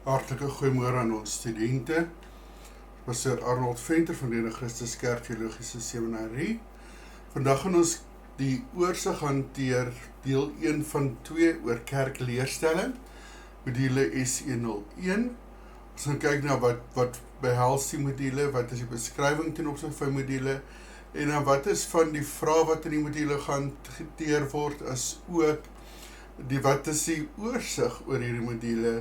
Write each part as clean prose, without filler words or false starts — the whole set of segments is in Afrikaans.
Hartlike goeiemôre aan ons studente. Pastor Arnold Venter van die Christus Kerk Theologiese Seminarie. Vandag gaan ons die oorsig hanteer deel 1 van 2 oor kerkleerstelling, module S101. Ons gaan kyk na wat behels die module, wat is die beskrywing ten opsigte van module, en dan wat is van die vrae wat in die module gaan gehanteer word, as ook wat is die oorsig oor hierdie module.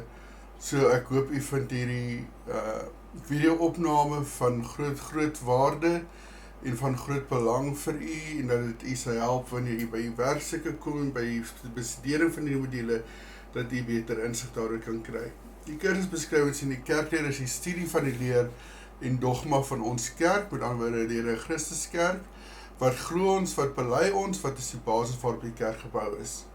So ek hoop u vind hierdie video-opname van groot waarde en van groot belang vir u, en dat dit u sal help wanneer u by u werkstukke kom en by die bestudering van die module, dat u beter insig daaroor kan kry. Die kursusbeskrywings in die kerkleer is die studie van die leer en dogma van ons kerk, met ander woorde die Christus Kerk. Wat glo ons, wat bely ons, wat is die basis waarop die kerk gebou is.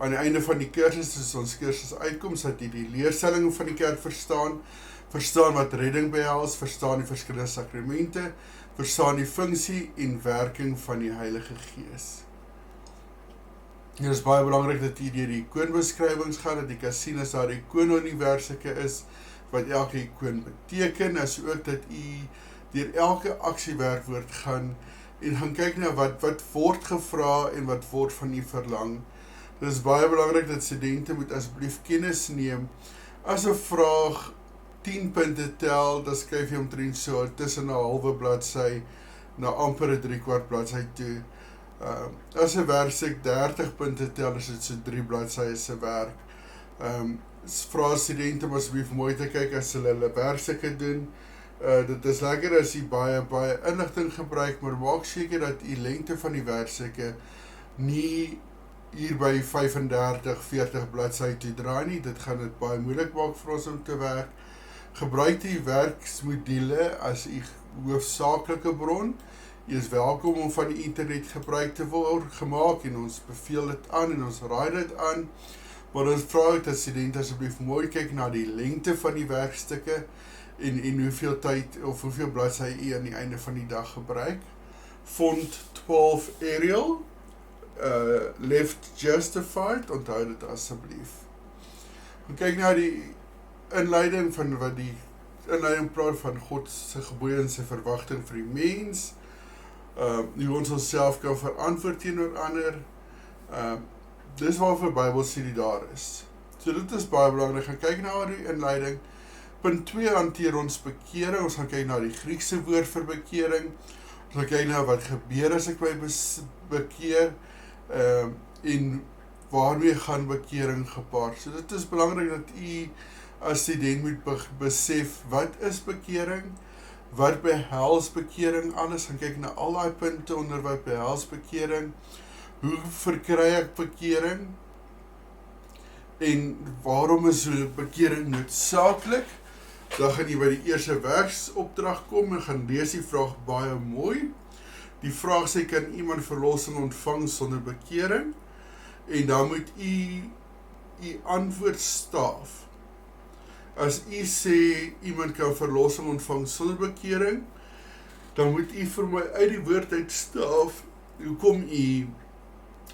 Aan die einde van die kursus is ons kursus uitkoms, dat jy die leerstellings van die kerk verstaan wat redding behels, verstaan die verskillende sakramente, verstaan die funksie en werking van die Heilige Gees. Dit is baie belangrik dat jy deur die ikoonbeskrywings gaan, dat jy kan sien as daar ikoon in die werkseke is, wat elke ikoon beteken, as ook dat jy deur elke aksiewerkwoord gaan, en gaan kyk na wat word gevra en wat word van u verlang. Dit is baie belangrik dat studente moet asseblief kennis neem. As 'n vraag 10 punte tel, dan skryf jy omtrent so tussen 'n halwe bladsy na amper 'n 3/4 bladsy toe. As 'n werkstuk 30 punte tel, is dit so 3 bladsye se werk. Vra studente om asseblief mooi te kyk as hulle werkstukke doen. Dit is lekker as jy baie inligting gebruik, maar maak seker dat die lengte van die werkstukke nie hier by 35-40 bladsy te draai nie. Dit gaan dit baie moeilik maak vir ons om te werk. Gebruik die werksmodule as u hoofsaaklike bron. Jy is welkom om van die internet gebruik te word gemaak, en ons beveel dit aan en ons raai dit aan. Maar ons vra dat studente asseblief mooi kyk na die lengte van die werkstukke en hoeveel tyd of hoeveel bladsy u aan die einde van die dag gebruik. Font 12 Arial. Left Justified, onthou dit asseblief. Kyk na die inleiding van wat die inleiding praat van God se gebooie en sy verwagting vir die mens, hoe ons onsself kan verantwoord teenoor ander. Dis waarvoor Bybelstudie daar is. So dit is baie belangrik. Gaan kyk na die inleiding. Punt 2 hanteer ons bekering. Ons gaan kyk na die Griekse woord vir bekering. Ons gaan kyk na wat gebeur as ek my bekeer, en waarmee gaan bekering gepaard. So dit is belangrik dat u as student moet besef, wat is bekering, wat behels bekering, alles gaan kyk na al die punte onder wat behels bekering, hoe verkry ek bekering, en waarom is bekering noodsaaklik. Dan gaan jy by die eerste werksopdrag kom en gaan lees die vraag baie mooi. Die vraag sê, kan iemand verlossing ontvang sonder bekering? En dan moet u antwoord staaf. As u sê, iemand kan verlossing ontvang sonder bekering, dan moet u vir my uit die woord uit staaf, hoekom u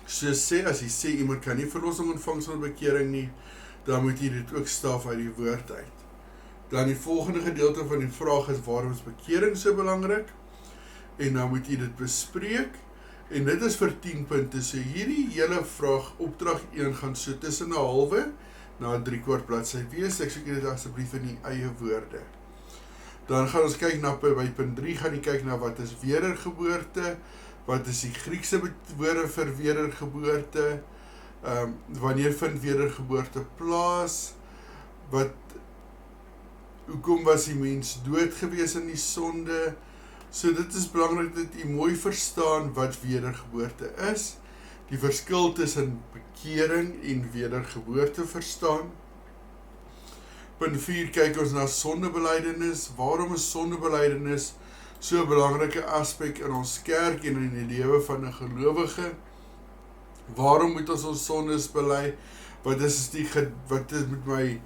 so sê. As u sê, iemand kan nie verlossing ontvang sonder bekering nie, dan moet u dit ook staaf uit die woord uit. Dan die volgende gedeelte van die vraag is, waarom is bekering so belangrik? En dan moet jy dit bespreek, en dit is vir 10 punte, so hierdie hele vraag, opdrag 1 gaan so tussen 'n halwe na 'n 3/4 bladsy wees. Ek soek dit asseblief in die eie woorde. Dan gaan ons kyk na, by punt 3 gaan jy kyk na wat is wedergeboorte, wat is die Griekse woorde vir wedergeboorte, wanneer vind wedergeboorte plaas, hoekom was die mens dood gewees in die sonde. So dit is belangrik dat jy mooi verstaan wat wedergeboorte is, die verskil tussen bekering en wedergeboorte verstaan. Punt 4 kyk ons na sondebelydenis. Waarom is sondebelydenis so 'n belangrike aspek in ons kerk en in die lewe van 'n gelowige? Waarom moet ons sondes bely? Wat is met my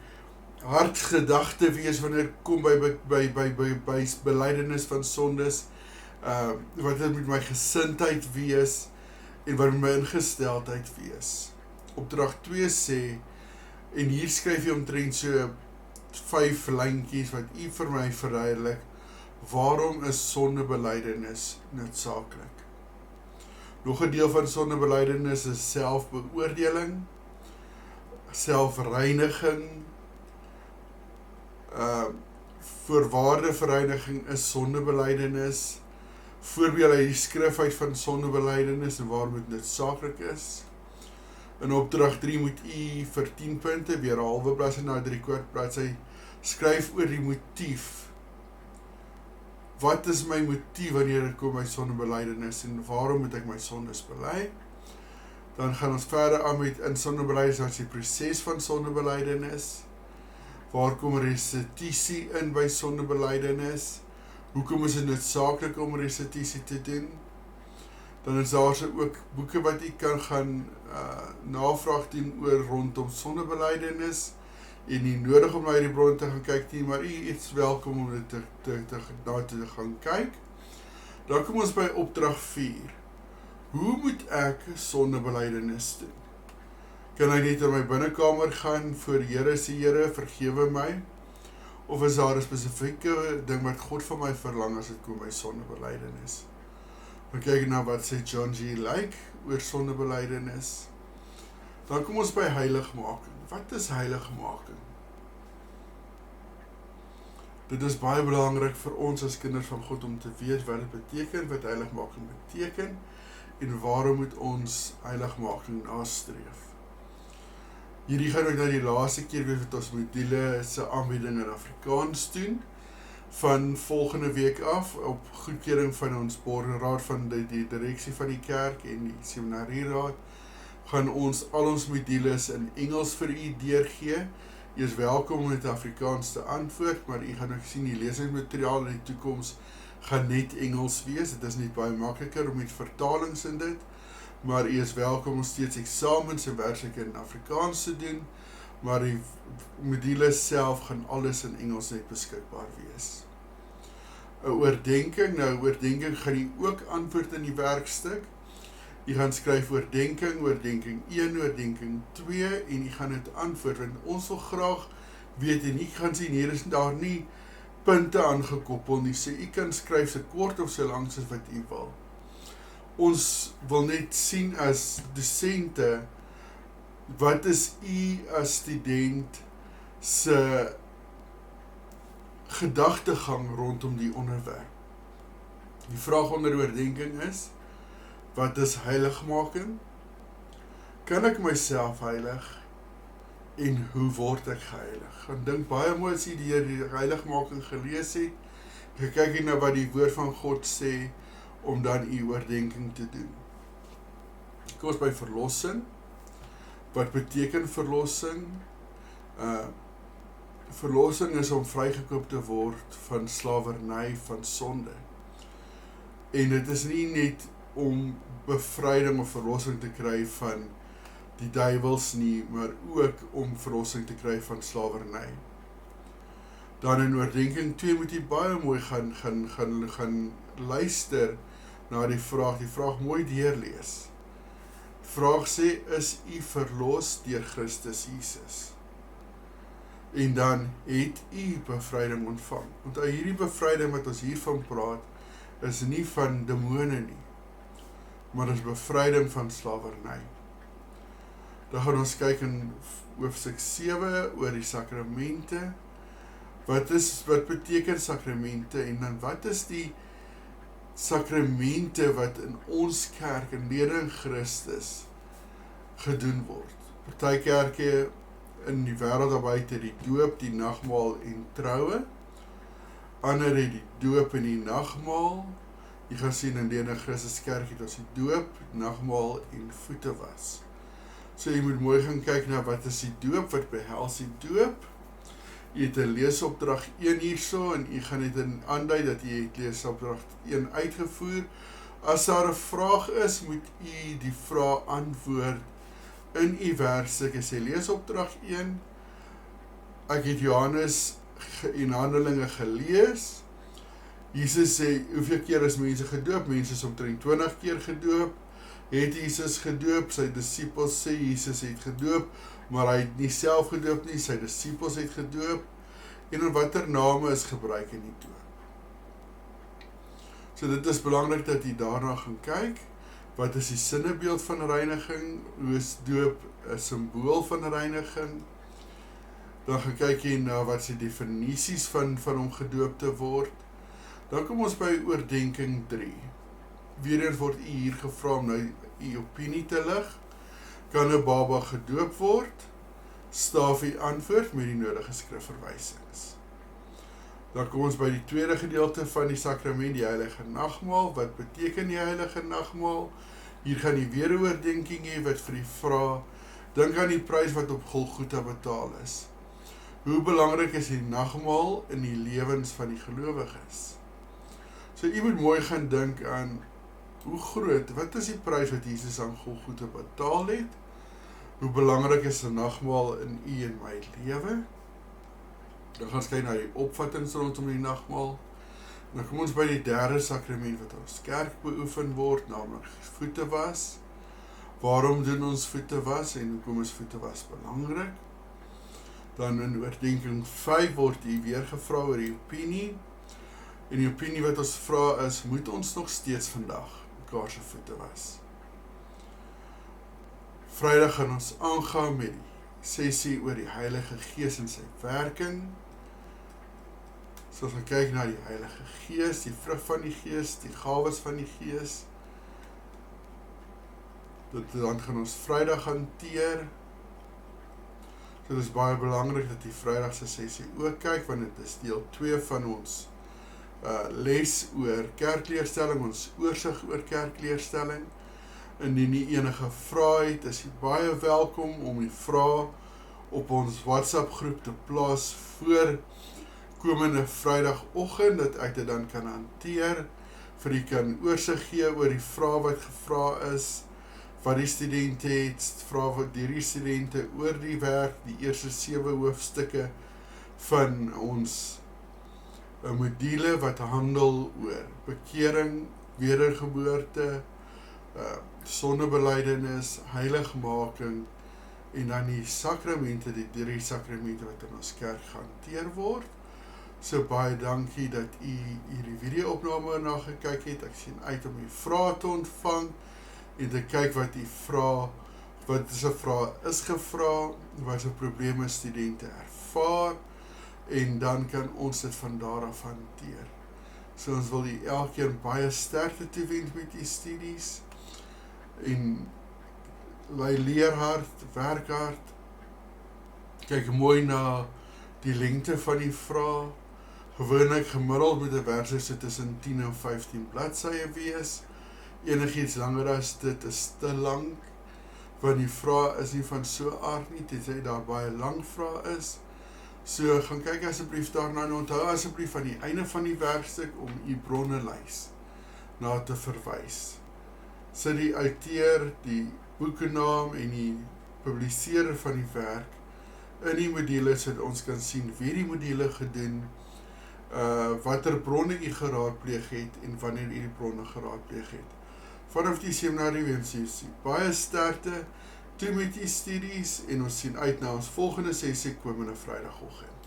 hartgedagte wees wanneer ek kom by belydenis van sondes, wat dit met my gesindheid wees, en wat met my ingesteldheid wees. Opdrag 2 sê, en hier skryf jy omtrent so 5 lyntjies wat u vir my verduidelik, waarom is sondebelydenis noodsaaklik? Nog 'n deel van sondebelydenis is selfbeoordeling, selfreiniging, voorwaardevereiniging is sondebelydenis, voorbeeld uit die skrif uit van sondebelydenis en waarom dit noodsaaklik is. In opdrag 3 moet u vir 10 punte, weer 'n halwe bladsy na 3/4 bladsy, skryf oor die motief. Wat is my motief wanneer dit kom by sondebelydenis en waarom moet ek my sondes bely? Dan gaan ons verder aan met in sondebelydenis, wat is die proses van sondebelydenis? Waar kom restituisie in by sondebelydenis? Hoekom is dit noodsaaklik om restituisie te doen? Dan is daar ook boeke wat u kan gaan navraag doen oor rondom sondebelydenis en nie nodig om na die bron te gaan kyk nie, maar u is welkom om dit te gaan kyk. Dan kom ons by opdrag 4. Hoe moet ek sondebelydenis doen? Kan ek net in my binnekamer gaan voor die Here sê, Here, vergewe my? Of is daar 'n spesifieke ding wat God van my verlang as dit kom by sondebelydenis? Dan kyk na wat sê John G. Lake oor sondebelydenis. Dan kom ons by heiligmaking. Wat is heiligmaking? Dit is baie belangrik vir ons as kinders van God om te weet wat dit beteken, wat heiligmaking beteken en waarom moet ons heiligmaking nastreef. Hierdie gaan ook na die laaste keer weer wat ons module se aanbieding in Afrikaans doen. Van volgende week af, op goedkeuring van ons bordraad van die direksie van die kerk en die seminarieraad, gaan ons al ons modules in Engels vir u deurgee. U is welkom om met Afrikaans te antwoord, maar u gaan ook sien die lesingsmateriaal in die toekoms gaan net Engels wees. Dit is nie baie makliker om met vertalings in dit, maar u is welkom om steeds eksamens en werksake in Afrikaans te doen, maar die modules self gaan alles in Engels net beskikbaar wees. 'n Oordenking, nou oordenking gaan u ook antwoord in die werkstuk. U gaan skryf oordenking 1, oordenking 2 en u gaan dit antwoord, want ons wil graag weet en u gaan sien, hier is daar nie punte aangekoppel nie, so u kan skryf so kort of so lank as wat u wil. Ons wil net sien as dosente, wat is u as student se gedagtegang rondom die onderwerp? Die vraag onder oordenking is, wat is heiligmaking? Kan ek myself heilig? En hoe word ek geheilig? Ek dink baie mooi as jy die heiligmaking gelees het, gekyk na wat die woord van God sê, om dan u oordenking te doen. Kom ons by verlossing. Wat beteken verlossing? Verlossing is om vrygekoop te word van slawerny, van sonde. En dit is nie net om bevryding of verlossing te kry van die duiwels nie, maar ook om verlossing te kry van slawerny. Dan in oordenking 2 moet jy baie mooi gaan luister na die vraag mooi deurlees. Die vraag sê, is u verlos deur Christus Jesus? En dan het u bevryding ontvang. Want hierdie bevryding wat ons hiervan praat, is nie van demone nie, maar is bevryding van slawerny. Dan gaan ons kyk in hoofstuk 7 oor die sakramente. Wat beteken sakramente en dan wat is die sakramente wat in ons kerk in lede in Christus gedoen word? Party kerke in die wêreld daarbuiten die doop, die nagmaal en troue. Ander het die doop en die nagmaal. Jy gaan sien in lede in Christus kerk het ons die doop, nagmaal en voete was. So jy moet mooi gaan kyk na wat is die doop, wat behels die doop. Jy het 'n leesopdrag 1 hierso en jy gaan net aandui dat jy het leesopdrag 1 uitgevoer. As daar 'n vraag is, moet u die vraag antwoord in u werkstuk. Jy sê leesopdrag 1. Ek het Johannes en Handelinge gelees. Jesus sê, hoeveel keer is mense gedoop? Mense is omtrent 20 keer gedoop. Het Jesus gedoop? Sy disippels sê Jesus het gedoop, maar hy het nie self gedoop nie, sy disippels het gedoop. en in watter name is gebruik in die doop. So dit is belangrik dat jy daarna gaan kyk. Wat is die sinnebeeld van reiniging? Hoe is doop 'n simbool van reiniging? Dan gaan kyk jy na wat is die definisies van om gedoop te word. Dan kom ons by oordenking 3. Weereens word u hier gevra om nou u opinie te lig. Kan 'n baba gedoop word? Staaf u antwoord met die nodige skrifverwysings. Dan kom ons by die tweede gedeelte van die sakrament, die heilige nagmaal. Wat beteken die heilige nagmaal? Hier gaan jy weer 'n oordenking hê wat vir die vra. Dink aan die prys wat op Golgotha betaal is. Hoe belangrik is die nagmaal in die lewens van die gelowiges? So jy moet mooi gaan dink aan hoe groot, wat is die prys wat Jesus aan Golgotha betaal het? Hoe belangrik is die nagmaal in u en my lewe? Dan gaan ons kyk na die opvattings rondom die nagmaal. Dan kom ons by die derde sakrament wat ons kerk beoefen word, naamlik voete was. Waarom doen ons voete was en hoekom is voete was belangrik? Dan in oordenking 5 word hier weer gevra oor die opinie. En die opinie wat ons vra is, moet ons nog steeds vandag mekaar se voete was? Vrydag gaan ons aangaan met die sessie oor die Heilige Gees en sy werking. So ons gaan kyk na die Heilige Gees, die vrug van die Gees, die gawes van die Gees. Dan gaan ons Vrydag hanteer. So dit is baie belangrik dat die Vrydagse sessie ook kyk, want dit is deel 2 van ons les oor kerkleerstelling, ons oorsig oor kerkleerstelling. Indien jy enige vrae het, is jy baie welkom om die vrae op ons WhatsApp groep te plaas voor komende Vrydagoggend, dat ek dit dan kan hanteer, vir jy kan oorsig gee oor die vrae wat gevra is, wat die studente het, vrae wat deur die studente oor die werk, die eerste 7 hoofstukke van ons module wat handel oor bekering, wedergeboorte, sondebelydenis, heiligmaking en dan die sakramente, die 3 sakramente wat in ons kerk gehanteer word. So baie dankie dat u hierdie video-opname na gekyk het. Ek sien uit om u vrae te ontvang en te kyk wat u vra, wat is 'n vraag is gevra, wat is 'n probleme studente ervaar en dan kan ons dit van daar af hanteer. So ons wil u elkeen baie sterkte toewens met u studies en wy leer hard, werk hard, kyk mooi na die lengte van die vraag. Gewoonlik gemiddeld moet 'n werkstuk so tussen 10 en 15 bladsye wees. Enigiets langer as dit is te lank, want die vraag is nie van so aard nie, tensy daar baie lang vrae is. So gaan kyk asseblief daarna en onthou asseblief aan die einde van die werkstuk om u bronnelys na te verwys. Sit die outeur, die boekenaam en die publiseerder van die werk in die module sodat ons kan sien wie die module gedoen, watter bronne u geraadpleeg het en wanneer u die bronne geraadpleeg het. Vanaf die seminarie wens u baie sterkte toe met die studies en ons sien uit na ons volgende sessie komende Vrydagoggend.